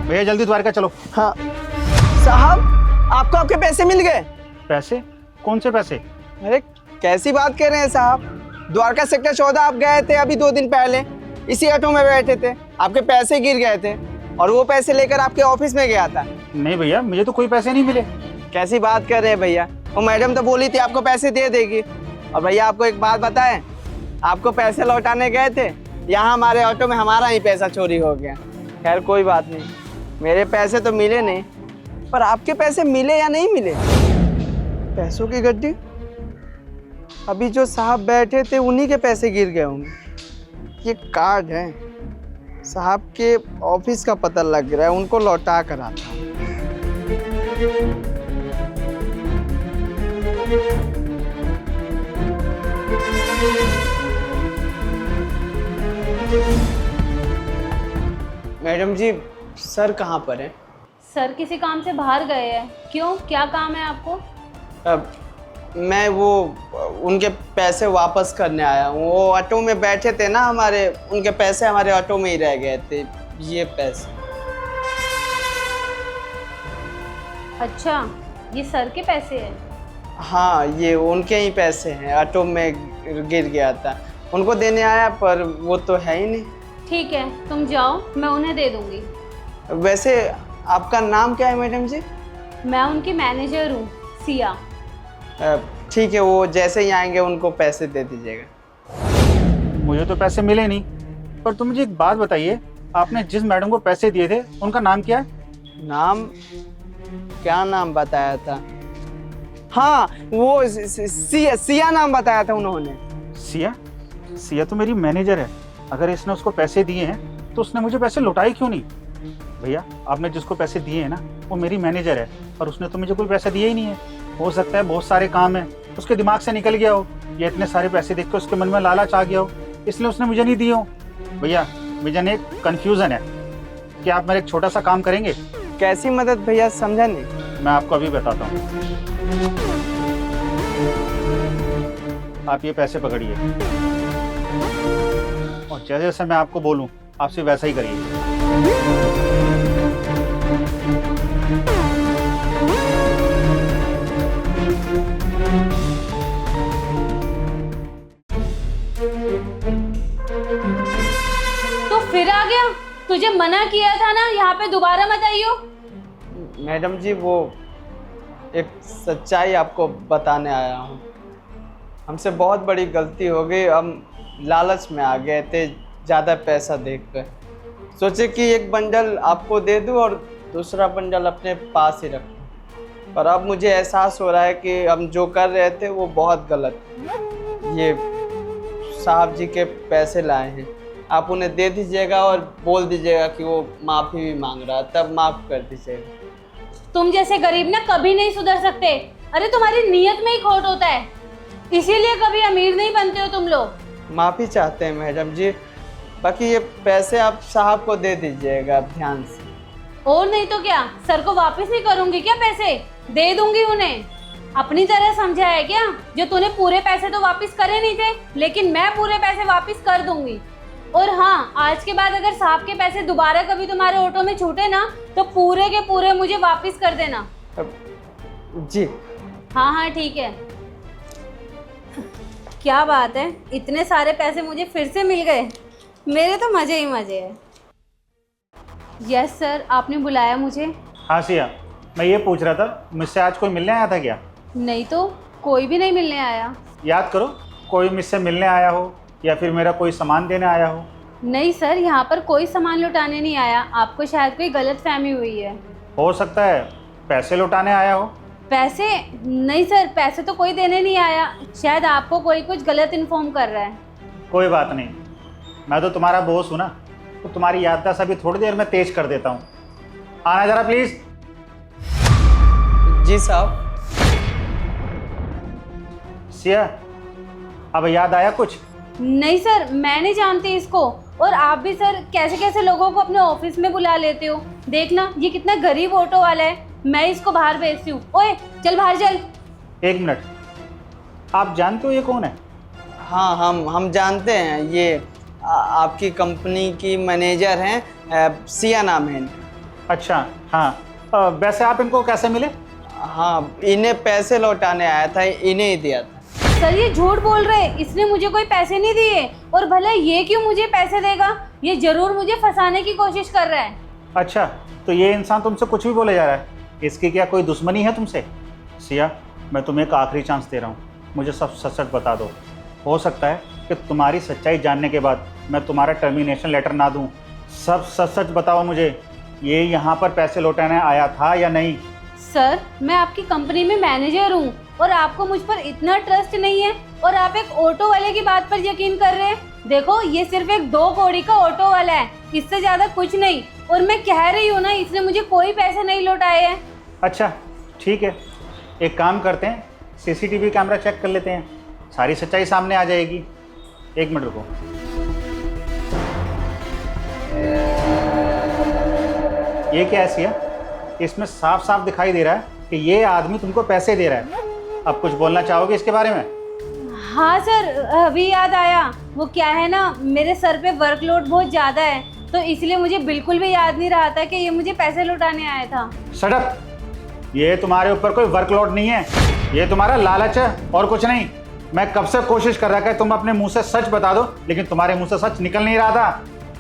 भैया जल्दी द्वारका चलो। हाँ साहब, आपको आपके पैसे मिल गए। पैसे? कौन से पैसे? अरे कैसी बात कर रहे हैं साहब, द्वारका सेक्टर 14 आप गए थे अभी 2 दिन पहले, इसी ऑटो में बैठे थे, आपके पैसे गिर गए थे और वो पैसे लेकर आपके ऑफिस में गया था। नहीं भैया, मुझे तो कोई पैसे नहीं मिले। कैसी बात कर रहे हैं भैया, वो मैडम तो बोली थी आपको पैसे दे देगी। और भैया आपको एक बात बताएं, आपको पैसे लौटाने गए थे, यहाँ हमारे ऑटो में हमारा ही पैसा चोरी हो गया। खैर कोई बात नहीं, मेरे पैसे तो मिले नहीं, पर आपके पैसे मिले या नहीं मिले? पैसों की गड्डी, अभी जो साहब बैठे थे उन्हीं के पैसे गिर गए होंगे। ये कार्ड है, साहब के ऑफिस का पता लग रहा है, उनको लौटा कर आता हूँ। मैडम जी, सर कहाँ पर हैं? सर किसी काम से बाहर गए हैं। क्यों, क्या काम है आपको? मैं वो उनके पैसे वापस करने आया हूँ। वो ऑटो में बैठे थे ना हमारे, उनके पैसे हमारे ऑटो में ही रह गए थे, ये पैसे। अच्छा, ये सर के पैसे हैं? हाँ, ये उनके ही पैसे हैं, ऑटो में गिर गया था, उनको देने आया, पर वो तो है ही नहीं। ठीक है, तुम जाओ, मैं उन्हें दे दूंगी। वैसे आपका नाम क्या है मैडम जी? मैं उनकी मैनेजर हूँ, सिया। ठीक है, वो जैसे ही आएंगे उनको पैसे दे दीजिएगा। मुझे तो पैसे मिले नहीं। पर तुम मुझे एक बात बताइए, आपने जिस मैडम को पैसे दिए थे उनका नाम क्या है? नाम? क्या नाम बताया था? हाँ, वो सिया नाम बताया था उन्होंने। सिया? सिया तो मेरी मैनेजर है। अगर इसने उसको पैसे दिए हैं तो उसने मुझे पैसे लौटाए क्यों नहीं? भैया, आपने जिसको पैसे दिए हैं ना, वो मेरी मैनेजर है और उसने तो मुझे कोई पैसा दिया ही नहीं है। हो सकता है बहुत सारे काम है, उसके दिमाग से निकल गया हो, या इतने सारे पैसे देख के उसके मन में लालच आ गया हो, इसलिए उसने मुझे नहीं दिए हो। भैया, मुझे ना एक कन्फ्यूज़न है कि आप मेरा एक छोटा सा काम करेंगे। कैसी मदद भैया, समझा नहीं। मैं आपको अभी बताता हूँ। आप ये पैसे पकड़िए और जैसे जैसे मैं आपको बोलूँ आपसे वैसा ही करिए। तो फिर आ गया? तुझे मना किया था ना यहाँ पे दोबारा मत आइयो। मैडम जी, वो एक सच्चाई आपको बताने आया हूँ। हमसे बहुत बड़ी गलती हो गई, हम लालच में आ गए थे ज़्यादा पैसा देखकर। सोचे कि एक बंडल आपको दे दूँ और दूसरा बंडल अपने पास ही रखूँ, पर अब मुझे एहसास हो रहा है कि हम जो कर रहे थे वो बहुत गलत। ये साहब जी के पैसे लाए हैं, आप उन्हें दे दीजिएगा और बोल दीजिएगा कि वो माफ़ी भी मांग रहा है, तब माफ़ कर दीजिएगा। तुम जैसे गरीब ना कभी नहीं सुधर सकते। अरे तुम्हारी नीयत में ही खोट होता है, इसीलिए कभी अमीर नहीं बनते हो तुम लोग। माफ़ी चाहते हैं मैडम जी, बाकी ये पैसे आप साहब को दे दीजिएगा ध्यान से। और नहीं तो क्या, सर को वापस नहीं करूंगी क्या? पैसे दे दूंगी उन्हें। अपनी तरह समझा है क्या? जो तूने पूरे पैसे तो वापस करे नहीं थे, लेकिन मैं पूरे पैसे वापस कर दूंगी। और हाँ, आज के बाद अगर साहब के पैसे दोबारा कभी तुम्हारे ऑटो में छूटे ना, तो पूरे के पूरे मुझे वापस कर देना। जी हाँ हाँ ठीक है। क्या बात है, इतने सारे पैसे मुझे फिर से मिल गए। मेरे तो मज़े ही मज़े हैं। यस सर, आपने बुलाया मुझे? हाँ सिया, मैं ये पूछ रहा था, मुझसे आज कोई मिलने आया था क्या? नहीं तो, कोई भी नहीं मिलने आया। याद करो, कोई मुझसे मिलने आया हो या फिर मेरा कोई सामान देने आया हो? नहीं सर, यहाँ पर कोई सामान लौटाने नहीं आया। आपको शायद कोई गलतफहमी हुई है। हो सकता है पैसे लौटाने आया हो। पैसे? नहीं सर, पैसे तो कोई देने नहीं आया। शायद आपको कोई कुछ गलत इन्फॉर्म कर रहा है। कोई बात नहीं, मैं तो तुम्हारा बॉस हूँ ना, तो तुम्हारी याददाश्त अभी थोड़ी देर में तेज कर देता हूँ। आना जरा प्लीज़। जी साहब। सिया, अब याद आया कुछ? नहीं सर, मैं नहीं जानती इसको। और आप भी सर कैसे कैसे लोगों को अपने ऑफिस में बुला लेते हो। देखना, ये कितना गरीब ऑटो वाला है। मैं इसको बाहर भेजती हूँ। ओए चल बाहर चल। एक मिनट, आप जानते हो ये कौन है? हाँ, हम जानते हैं, ये आपकी कंपनी की मैनेजर हैं, सिया नाम है। अच्छा हाँ, वैसे आप इनको कैसे मिले? हाँ, इन्हें पैसे लौटाने आया था, इन्हें ही दिया था। सर ये झूठ बोल रहे हैं, इसने मुझे कोई पैसे नहीं दिए। और भला ये क्यों मुझे पैसे देगा? ये जरूर मुझे फंसाने की कोशिश कर रहा है। अच्छा, तो ये इंसान तुमसे कुछ भी बोले जा रहा है, इसकी क्या कोई दुश्मनी है तुमसे? सिया, मैं तुम्हें एक आखिरी चांस दे रहा हूँ, मुझे सब सच सच बता दो। हो सकता है कि तुम्हारी सच्चाई जानने के बाद मैं तुम्हारा टर्मिनेशन लेटर ना दूँ। सब सच सच बताओ मुझे, ये यहाँ पर पैसे लौटाने आया था या नहीं? सर मैं आपकी कंपनी में मैनेजर हूँ और आपको मुझ पर इतना ट्रस्ट नहीं है और आप एक ऑटो वाले की बात पर यकीन कर रहे हैं। देखो ये सिर्फ एक 2 कौड़ी का ऑटो वाला है, इससे ज़्यादा कुछ नहीं। और मैं कह रही हूँ ना, इसने मुझे कोई पैसे नहीं लौटाए हैं। अच्छा ठीक है, एक काम करते हैं, सीसीटीवी कैमरा चेक कर लेते हैं, सारी सच्चाई सामने आ जाएगी। 1 मिनट रुको। ये क्या है सिया? इसमें साफ साफ दिखाई दे रहा है कि ये आदमी तुमको पैसे दे रहा है। अब कुछ बोलना चाहोगे इसके बारे में? हाँ सर, अभी याद आया। वो क्या है ना, मेरे सर पे वर्कलोड बहुत ज़्यादा है, तो इसलिए मुझे बिल्कुल भी याद नहीं रहा था कि ये मुझे पैसे लौटाने आया था। Shut up! ये तुम्हारे ऊपर कोई वर्कलोड नहीं है, ये तुम्हारा लालच है और कुछ नहीं। मैं कब से कोशिश कर रहा था कि तुम अपने मुंह से सच बता दो, लेकिन तुम्हारे मुंह से सच निकल नहीं रहा था।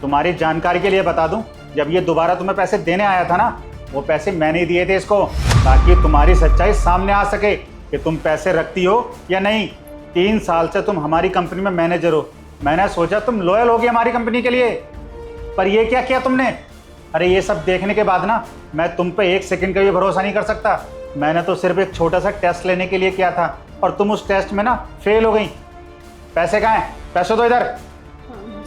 तुम्हारी जानकारी के लिए बता दूं, जब ये दोबारा तुम्हें पैसे देने आया था ना, वो पैसे मैंने ही दिए थे इसको, ताकि तुम्हारी सच्चाई सामने आ सके कि तुम पैसे रखती हो या नहीं। 3 साल से तुम हमारी कंपनी में मैनेजर हो, मैंने सोचा तुम लॉयल होगी हमारी कंपनी के लिए, पर ये क्या किया तुमने? अरे ये सब देखने के बाद ना मैं तुम पे 1 सेकंड का भी भरोसा नहीं कर सकता। मैंने तो सिर्फ एक छोटा सा टेस्ट लेने के लिए किया था और तुम उस टेस्ट में ना फेल हो गई। पैसे कहाँ हैं? पैसे दो इधर।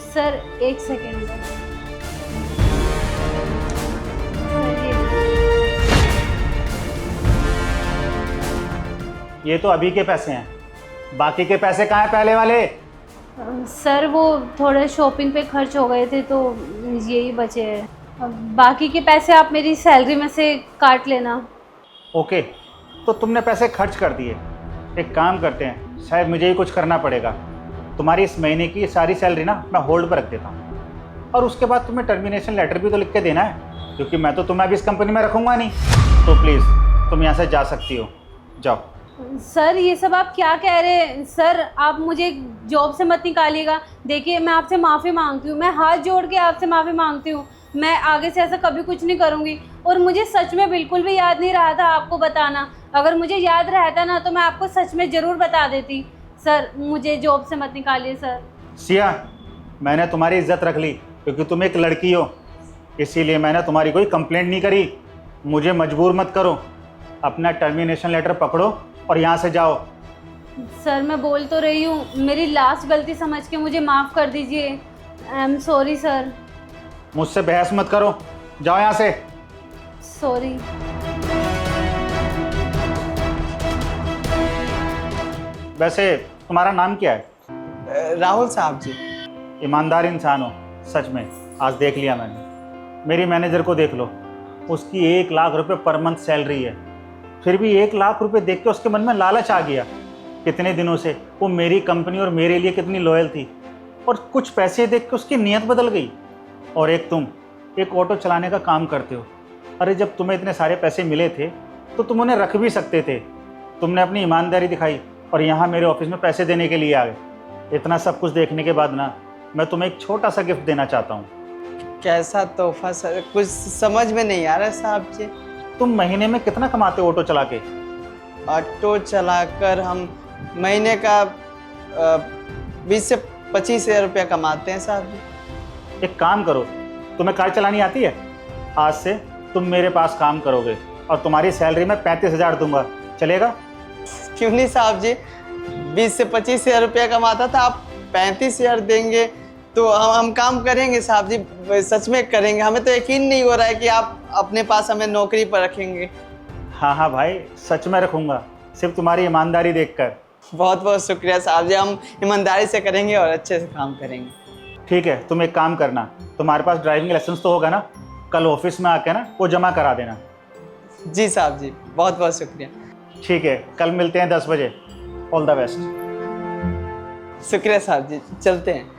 सर 1 सेकेंड बस। ये तो अभी के पैसे हैं, बाकी के पैसे कहाँ हैं पहले वाले? सर वो थोड़े शॉपिंग पे खर्च हो गए थे तो यही बचे हैं। बाकी के पैसे आप मेरी सैलरी में से काट लेना। ओके, तो तुमने पैसे खर्च कर दिए। एक काम करते हैं, शायद मुझे ही कुछ करना पड़ेगा। तुम्हारी इस महीने की सारी सैलरी ना मैं होल्ड पर रख देता हूँ, और उसके बाद तुम्हें टर्मिनेशन लेटर भी तो लिख के देना है, क्योंकि मैं तो तुम्हें अभी इस कंपनी में रखूँगा नहीं। तो प्लीज़ तुम यहाँ से जा सकती हो, जाओ। सर ये सब आप क्या कह रहे हैं? सर आप मुझे जॉब से मत निकालिएगा। देखिए मैं आपसे माफ़ी मांगती हूँ, मैं हाथ जोड़ के आपसे माफ़ी मांगती हूँ। मैं आगे से ऐसा कभी कुछ नहीं करूँगी। और मुझे सच में बिल्कुल भी याद नहीं रहा था आपको बताना। अगर मुझे याद रहता ना तो मैं आपको सच में ज़रूर बता देती। सर मुझे जॉब से मत निकालिए सर। सिया, मैंने तुम्हारी इज्जत रख ली क्योंकि तुम एक लड़की हो, इसीलिए मैंने तुम्हारी कोई कंप्लेंट नहीं करी। मुझे मजबूर मत करो, अपना टर्मिनेशन लेटर पकड़ो और यहाँ से जाओ। सर मैं बोल तो रही हूँ, मेरी लास्ट गलती समझ के मुझे माफ़ कर दीजिए। I am sorry sir. मुझसे बहस मत करो, जाओ यहाँ से। सॉरी। वैसे तुम्हारा नाम क्या है? राहुल साहब जी। ईमानदार इंसान हो सच में, आज देख लिया मैंने। मेरी मैनेजर को देख लो, उसकी 1 लाख रुपए पर मंथ सैलरी है, फिर भी 1 लाख रुपए देख के उसके मन में लालच आ गया। कितने दिनों से वो मेरी कंपनी और मेरे लिए कितनी लॉयल थी, और कुछ पैसे देख के उसकी नीयत बदल गई। और एक तुम एक ऑटो चलाने का काम करते हो। अरे जब तुम्हें इतने सारे पैसे मिले थे तो तुम उन्हें रख भी सकते थे। तुमने अपनी ईमानदारी दिखाई और यहाँ मेरे ऑफिस में पैसे देने के लिए आ गए। इतना सब कुछ देखने के बाद ना मैं तुम्हें एक छोटा सा गिफ्ट देना चाहता हूँ। कैसा तोहफा सर? कुछ समझ में नहीं आ रहा साहब जी। तुम महीने में कितना कमाते हो ऑटो चला के? ऑटो चलाकर हम महीने का 20 से 25 हज़ार रुपया कमाते हैं साहब जी। एक काम करो, तुम्हें कार चलानी आती है? आज से तुम मेरे पास काम करोगे और तुम्हारी सैलरी में 35,000 दूंगा, चलेगा? क्यों नहीं साहब जी, 20 से 25 हज़ार रुपया कमाता था, आप 35,000 देंगे तो हम काम करेंगे साहब जी, सच में करेंगे। हमें तो यकीन नहीं हो रहा है कि आप अपने पास हमें नौकरी पर रखेंगे। हाँ हाँ भाई, सच में रखूँगा, सिर्फ तुम्हारी ईमानदारी देखकर। बहुत बहुत शुक्रिया साहब जी, हम ईमानदारी से करेंगे और अच्छे से काम करेंगे। ठीक है, तुम एक काम करना, तुम्हारे पास ड्राइविंग लाइसेंस तो होगा ना? कल ऑफिस में आके ना वो जमा करा देना। जी साहब जी, बहुत बहुत शुक्रिया। ठीक है, कल मिलते हैं 10 बजे। All the best. शुक्रिया साहब जी, चलते हैं।